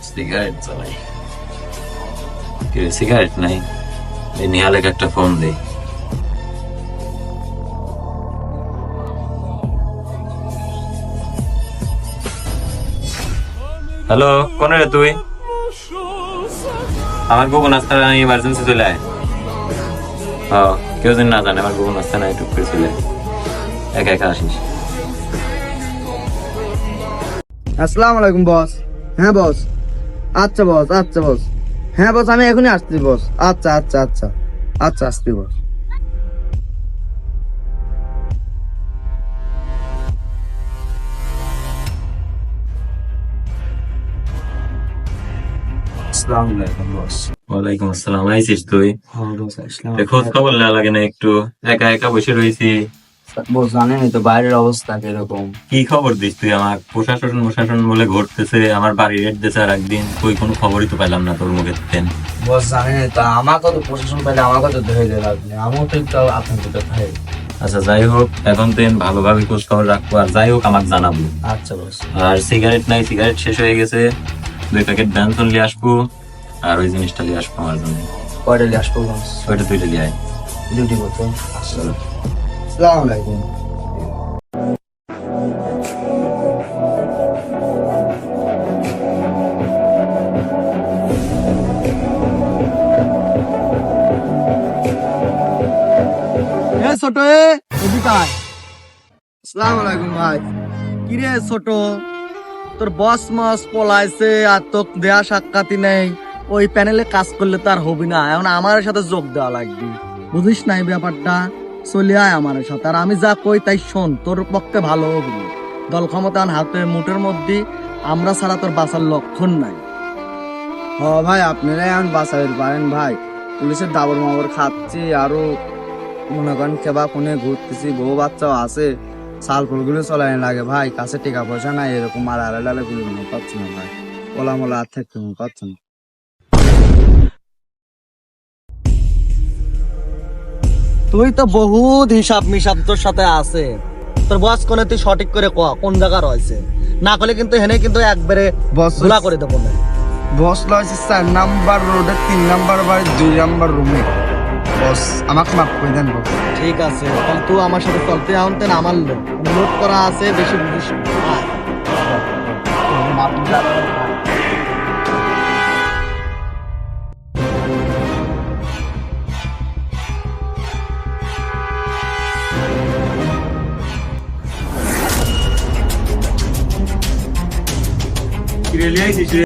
Cigarette চালাই। Cigarette নাই, এই নিহালেক একটা ফোন দেই। হ্যালো, কোন রে তুই? আমার গোপন নাস্তা ইমার্জেন্সি চলে আয়। কেউ যেন না জানে আমার গোপন নাস্তা নাই, টুক করে চলে আয়। একা একা আসিস। আসসালামু আলাইকুম বস। হ্যাঁ বস। আচ্ছা বস, আচ্ছা বস। হ্যাঁ বস, আমি এখনই আসছি বস। আচ্ছা আচ্ছা আচ্ছা আচ্ছা, আসছি বস। আসসালামু আলাইকুম বস। ওয়ালাইকুম আসসালাম। আইছিস তুই? হ্যাঁ বস, আসলাম। খোঁজ খবর নেওয়া লাগে না একটু? একা একা বসে রয়েছি। বস জানেনই তো বাইরের অবস্থা কিরকম। কি খবর দিস তুই আমার? প্রশাসন প্রশাসন বলে ঘুরতেছে, আমার বাড়ি রেট দিয়েছে আর একদিন, তুই কোনো খবরই তো পেলাম না তোর মুখের তেন। বস জানেনই তো, আমাকে তো প্রশাসন পাইলে আমাকে তো ধরে দিয়ে লাগবে, আমিও তো একটু আতঙ্কিত ভাই। আচ্ছা যাই হোক, এখন তেন ভালোভাবে খোঁজ খবর রাখবো, আর যাই হোক আমাকে জানাবো। আচ্ছা বস। আর সিগারেট নাই, সিগারেট শেষ হয়ে গেছে। 2 প্যাকেট ব্যঞ্জন নিয়ে আসবো, আর ওই জিনিসটা নিয়ে আসবো আমার জন্য। কয়টা নিয়ে আসবো বস? ওইটা দুইটা নিয়ে আয়। ডিউটি করতো। আসসালামু আলাইকুম। ছোট আসসালামু আলাইকুম ভাই। কিরে ছোট, তোর বস মস পলাইছে আর তোর দেয়া সাক্ষাৎই নেই। ওই প্যানেলে কাজ করলে তার হবি না, এখন আমার সাথে যোগ দেওয়া লাগবে। বুঝিস না এই ব্যাপারটা? চলে আয় আমার সাথে, আর আমি যা কই তাই শোন, তোর পক্ষে ভালো হবে। দল ক্ষমতা হাতে মুঠের মধ্যে, আমরা ছাড়া তোর বাঁচার লক্ষণ নাই। হ ভাই, আপনারা এখন বাঁচাতে পারেন ভাই। পুলিশের দাবর মাবর খাচ্ছি, আরো মনে করেন কেবা কোনে ঘুরতেছি, বউ বাচ্চাও আছে, সাল ফুলগুলো চলাই লাগে ভাই, কাছে টাকা পয়সা নাই, এরকম আর আড়ালে গুলি মনে পাচ্ছি না ভাই। ওলা মোলা আর থাকতে মনে পাচ্ছি না। তুই তো বহুত হিসাব মিসাব তোর সাথে আছে, তোর বস কোনে তুই সঠিক করে ক কোন জায়গা রয়েছে, না করলে কিন্তু হেনে কিন্তু একবারে ধুলা করে দেবো না। বস লয়েছে 4 নাম্বার রোডের 3 নাম্বার বাড়ি 2 নাম্বার রুমে। বস আমাকে মাফ করে দেন বস। ঠিক আছে, তাহলে তুই আমার সাথে চলতে আনতেন, আমার লোক লোড করা আছে, বেশি বুঝিস না। কি রে, লিয়ে আইছিস রে?